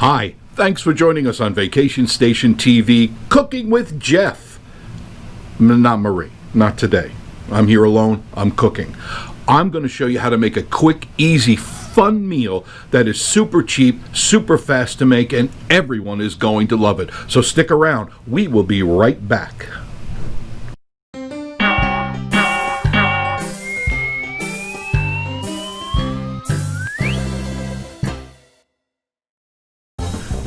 Hi, thanks for joining us on Vacation Station TV, Cooking with Jeff. Not Marie, not today. I'm here alone, I'm cooking. I'm going to show you how to make a quick, easy, fun meal that is super cheap, super fast to make, and everyone is going to love it. So stick around, we will be right back.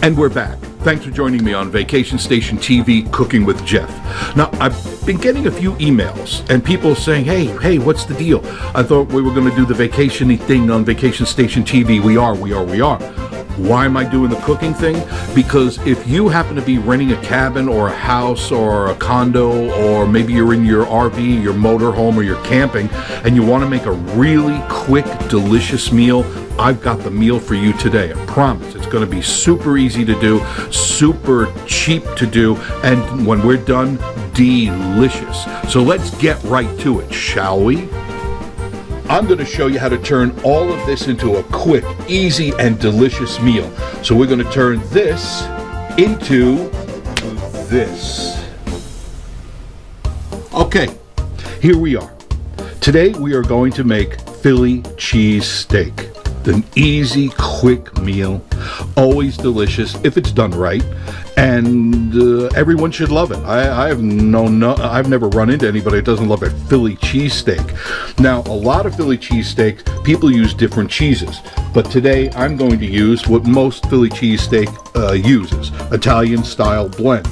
And we're back. Thanks for joining me on Vacation Station TV, Cooking with Jeff. Now, I've been getting a few emails and people saying, hey, what's the deal? I thought we were going to do the vacation-y thing on Vacation Station TV. We are. Why am I doing the cooking thing? Because if you happen to be renting a cabin or a house or a condo, or maybe you're in your RV, your motorhome, or you're camping, and you want to make a really quick, delicious meal, I've got the meal for you today. I promise. It's going to be super easy to do, super cheap to do, and when we're done, delicious. So let's get right to it, shall we? I'm going to show you how to turn all of this into a quick, easy, and delicious meal. So we're going to turn this into this. Okay, here we are. Today we are going to make Philly cheese steak. An easy, quick meal, always delicious if it's done right, and everyone should love it. I've never run into anybody that doesn't love a Philly cheesesteak. Now, a lot of Philly cheesesteaks, people use different cheeses, but today I'm going to use what most Philly cheesesteak uses, Italian-style blend.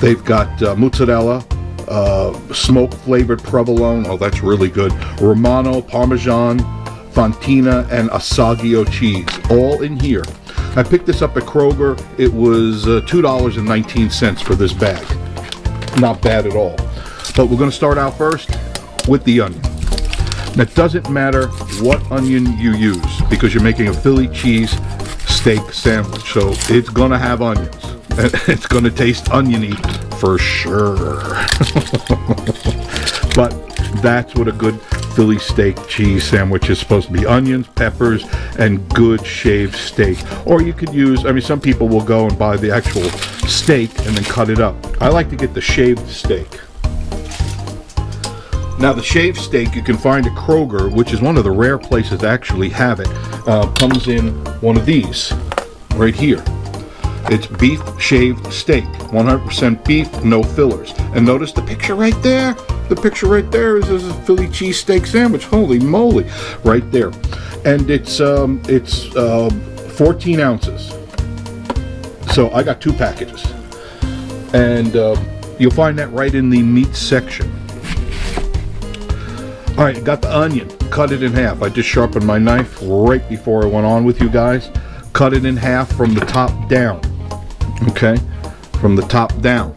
They've got mozzarella, smoke-flavored provolone, oh, that's really good, Romano, Parmesan, Fontina, and Assaggio cheese, all in here. I picked this up at Kroger. It was $2.19 for this bag. Not bad at all. But we're going to start out first with the onion. Now, it doesn't matter what onion you use because you're making a Philly cheese steak sandwich, so it's going to have onions. It's going to taste oniony for sure. But that's what a good Philly steak cheese sandwich is supposed to be. Onions, peppers, and good shaved steak. Or you could use, some people will go and buy the actual steak and then cut it up. I like to get the shaved steak. Now, the shaved steak you can find at Kroger, which is one of the rare places that actually have it, comes in one of these right here. It's beef shaved steak, 100% beef, no fillers. And notice the picture right there? The picture right there is a Philly cheesesteak sandwich. Holy moly, right there. And it's 14 ounces. So I got 2 packages. And you'll find that right in the meat section. All right, got the onion. Cut it in half. I just sharpened my knife right before I went on with you guys. Cut it in half from the top down. Okay, from the top down.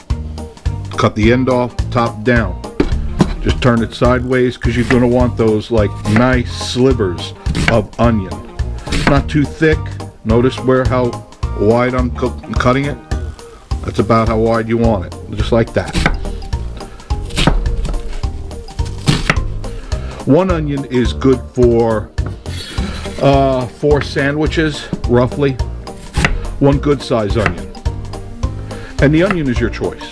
Cut the end off, top down. Just turn it sideways because you're going to want those like nice slivers of onion. Not too thick. Notice how wide I'm cutting it. That's about how wide you want it. Just like that. 1 onion is good for 4 sandwiches, roughly. 1 good size onion. And the onion is your choice.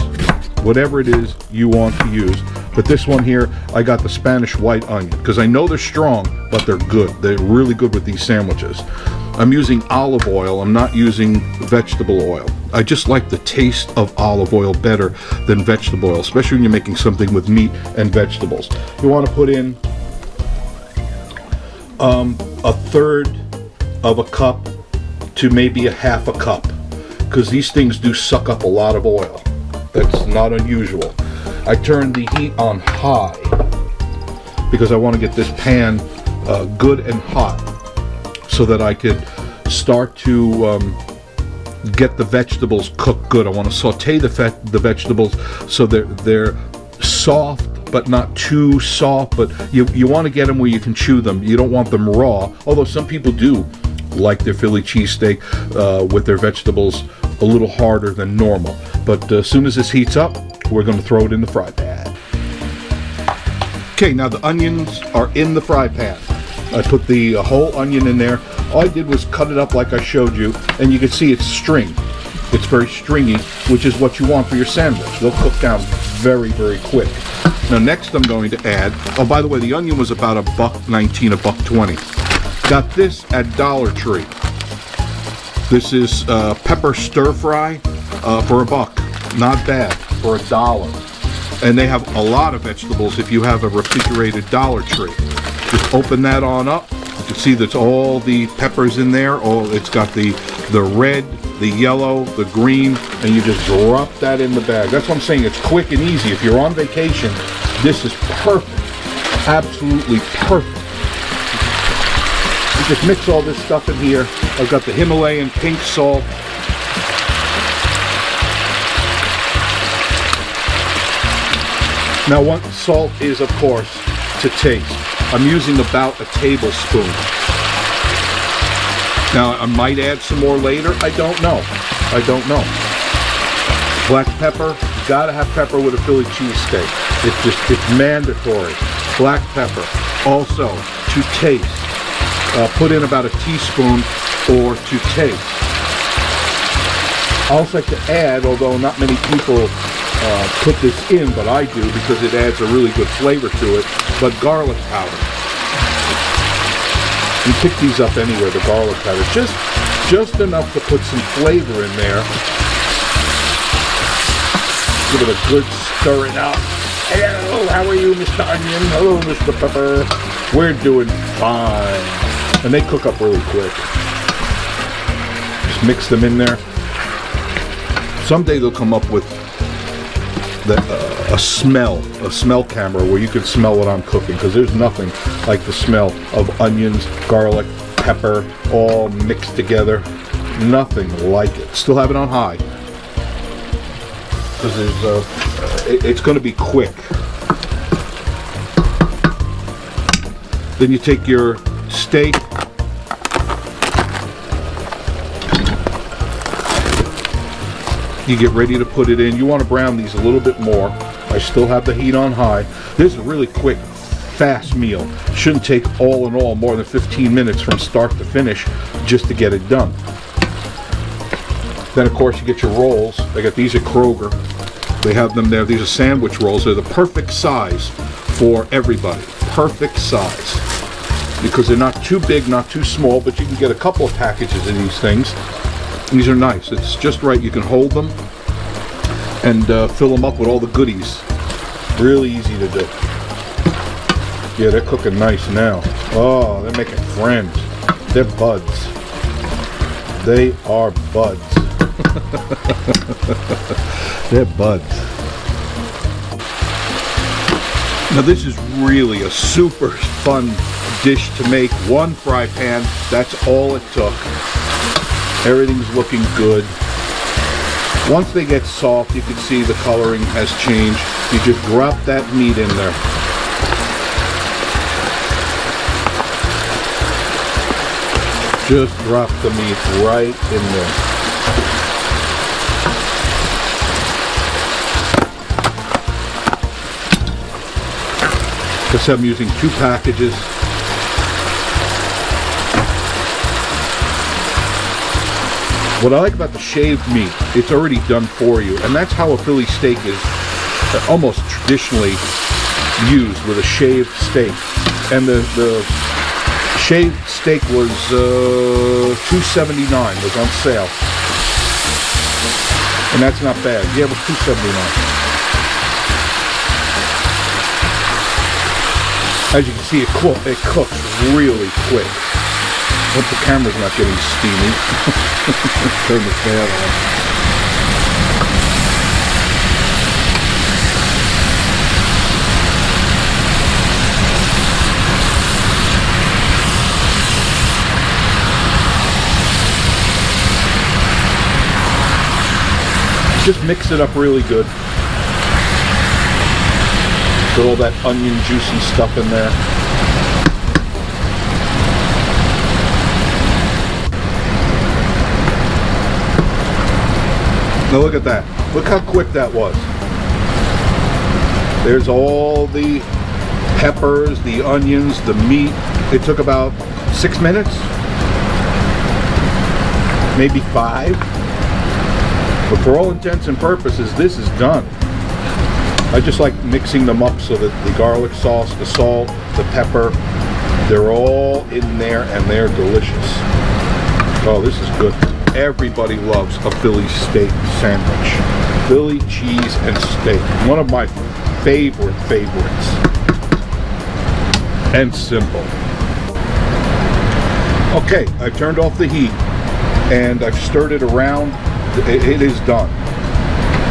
Whatever it is you want to use. But this one here, I got the Spanish white onion because I know they're strong, but they're good. They're really good with these sandwiches. I'm using olive oil. I'm not using vegetable oil. I just like the taste of olive oil better than vegetable oil, especially when you're making something with meat and vegetables. You want to put in a third of a cup to maybe a half a cup because these things do suck up a lot of oil. That's not unusual. I turned the heat on high because I want to get this pan good and hot so that I could start to get the vegetables cooked good. I want to saute the vegetables so they're soft but not too soft, but you want to get them where you can chew them. You don't want them raw, although some people do like their Philly cheesesteak with their vegetables a little harder than normal. But as soon as this heats up, we're going to throw it in the fry pan. Okay, now the onions are in the fry pan. I put the whole onion in there. All I did was cut it up like I showed you, and you can see it's string. It's very stringy, which is what you want for your sandwich. They'll cook down very, very quick. Now next I'm going to add, oh by the way, the onion was about $1.19, $1.20. Got this at Dollar Tree. This is pepper stir fry for $1. Not bad, for $1. And they have a lot of vegetables if you have a refrigerated Dollar Tree. Just open that on up. You can see that's all the peppers in there. Oh, it's got the red, the yellow, the green, and you just drop that in the bag. That's what I'm saying. It's quick and easy. If you're on vacation, this is perfect. Absolutely perfect. You just mix all this stuff in here. I've got the Himalayan pink salt. Now, one salt is, of course, to taste. I'm using about a tablespoon. Now, I might add some more later. I don't know. I don't know. Black pepper. You gotta have pepper with a Philly cheesesteak. It's mandatory. Black pepper. Also, to taste. Put in about a teaspoon or to taste. I also like to add, although not many people put this in, but I do because it adds a really good flavor to it, but garlic powder. You pick these up anywhere, the garlic powder. Just enough to put some flavor in there. Give it a good stirring up. Hello, how are you, Mr. Onion? Hello, Mr. Pepper. We're doing fine. And they cook up really quick. Just mix them in there. Someday they'll come up with a smell camera where you can smell what I'm cooking, because there's nothing like the smell of onions, garlic, pepper, all mixed together. Nothing like it. Still have it on high, because it's going to be quick. Then you take your steak. You get ready to put it in. You want to brown these a little bit more. I still have the heat on high. This is a really quick, fast meal. Shouldn't take all in all more than 15 minutes from start to finish just to get it done. Then of course you get your rolls. I got these at Kroger. They have them there. These are sandwich rolls. They're the perfect size for everybody. Perfect size. Because they're not too big, not too small, but you can get a couple of packages of these things. These are nice. It's just right. You can hold them and fill them up with all the goodies. Really easy to do. Yeah, they're cooking nice now. Oh, they're making friends. They're buds. They are buds. They're buds. Now this is really a super fun dish to make. One fry pan, that's all it took. Everything's looking good. Once they get soft, you can see the coloring has changed. You just drop that meat in there. Just drop the meat right in there. Because I'm using 2 packages. What I like about the shaved meat, it's already done for you, and that's how a Philly steak is almost traditionally used, with a shaved steak. And the shaved steak was $2.79, was on sale, and that's not bad. Yeah, it was $2.79. As you can see, it cooks really quick. Hope the camera's not getting steamy. Turn the fan on. Just mix it up really good. Put all that onion juicy stuff in there. Now look at that. Look how quick that was. There's all the peppers, the onions, the meat. It took about 6 minutes, maybe 5. But for all intents and purposes, this is done. I just like mixing them up so that the garlic sauce, the salt, the pepper, they're all in there and they're delicious. Oh, this is good. Everybody loves a Philly steak sandwich. Philly cheese and steak. One of my favorites. And simple. Okay, I've turned off the heat and I've stirred it around. It is done.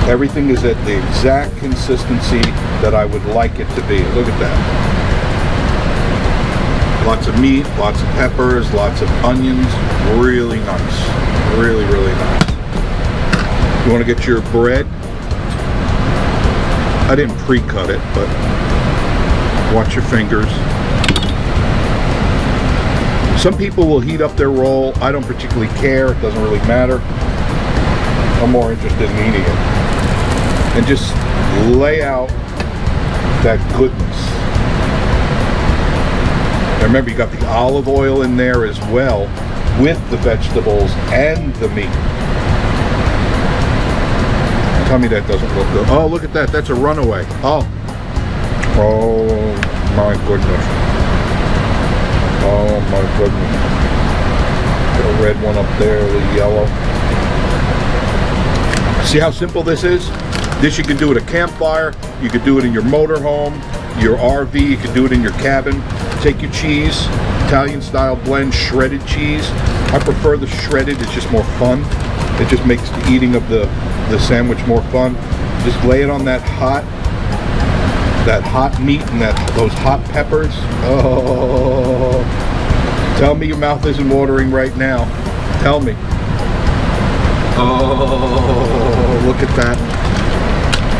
Everything is at the exact consistency that I would like it to be. Look at that. Lots of meat, lots of peppers, lots of onions. Really nice. Really, really nice. You want to get your bread? I didn't pre-cut it, but watch your fingers. Some people will heat up their roll. I don't particularly care. It doesn't really matter. I'm more interested in eating it. And just lay out that goodness. And remember, you got the olive oil in there as well with the vegetables and the meat. Tell me that doesn't look good. Oh, look at that. That's a runaway. Oh my goodness. Oh my goodness. Got a red one up there, the yellow. See how simple this is? This you can do at a campfire, you could do it in your motorhome, your RV, you could do it in your cabin. Take your cheese, Italian style blend, shredded cheese. I prefer the shredded, it's just more fun. It just makes the eating of the sandwich more fun. Just lay it on that hot meat and those hot peppers. Oh, tell me your mouth isn't watering right now. Tell me. Oh, look at that.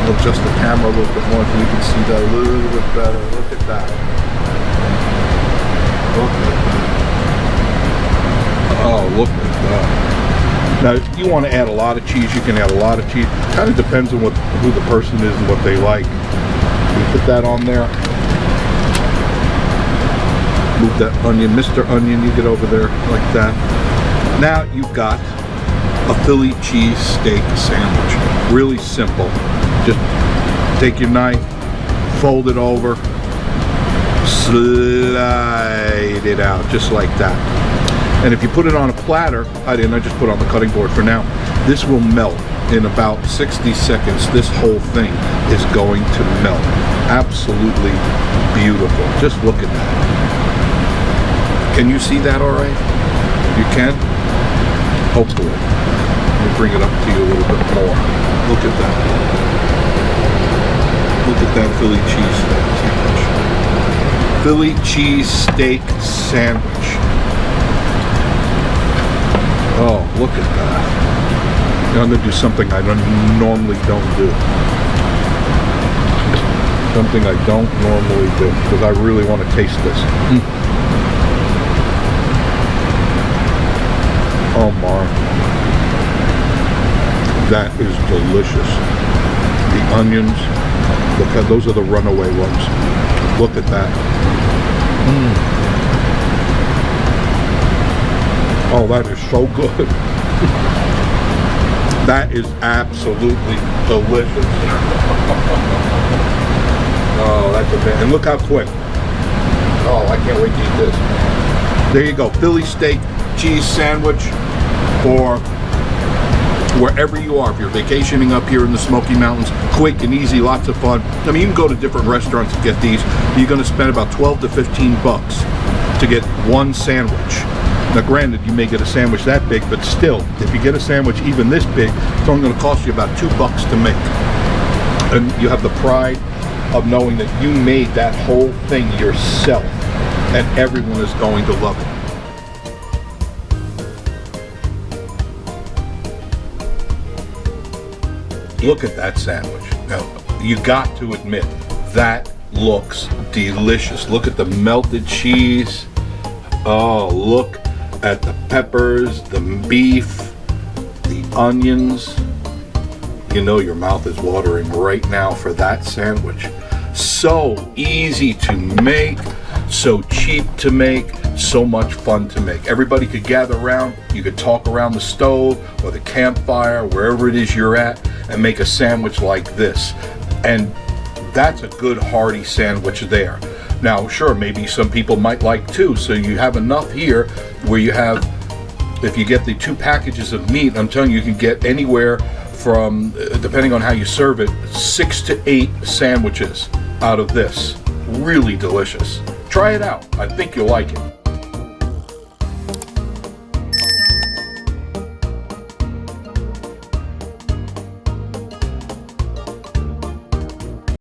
I'll adjust the camera a little bit more so you can see that a little bit better. Look at that. Look at that. Oh, look at that. Now, if you want to add a lot of cheese, you can add a lot of cheese. Kind of depends on who the person is and what they like. You put that on there. Move that onion. Mr. Onion, you get over there like that. Now you've got a Philly cheese steak sandwich. Really simple. Just take your knife, fold it over, slide it out just like that. And if you put it on a platter, I just put it on the cutting board for now, this will melt in about 60 seconds. This whole thing is going to melt. Absolutely beautiful. Just look at that. Can you see that all right? You can? Hopefully. Let me bring it up to you a little bit more. Look at that. Look at that Philly cheese sandwich. Philly cheese steak sandwich. Oh, look at that. Now I'm going to do something I normally don't do. Something I don't normally do because I really want to taste this. Oh my. That is delicious. The onions, those are the runaway ones. Look at that. Oh, that is so good. That is absolutely delicious. Oh, that's a bit. And look how quick. Oh, I can't wait to eat this. There you go. Philly steak cheese sandwich for wherever you are. If you're vacationing up here in the Smoky Mountains, quick and easy, lots of fun. I mean, you can go to different restaurants to get these. You're going to spend about 12 to 15 bucks to get one sandwich. Now granted, you may get a sandwich that big, but still, if you get a sandwich even this big, it's only going to cost you about $2 to make. And you have the pride of knowing that you made that whole thing yourself, and everyone is going to love it. Look at that sandwich. Now, you got to admit, that looks delicious. Look at the melted cheese. Oh, look at the peppers, the beef, the onions. You know your mouth is watering right now for that sandwich. So easy to make, so cheap to make, so much fun to make. Everybody could gather around, you could talk around the stove or the campfire, wherever it is you're at, and make a sandwich like this. And that's a good hearty sandwich there. Now, sure, maybe some people might like two, so you have enough here where you have, if you get the 2 packages of meat, I'm telling you, you can get anywhere from, depending on how you serve it, 6 to 8 sandwiches out of this. Really delicious. Try it out. I think you'll like it.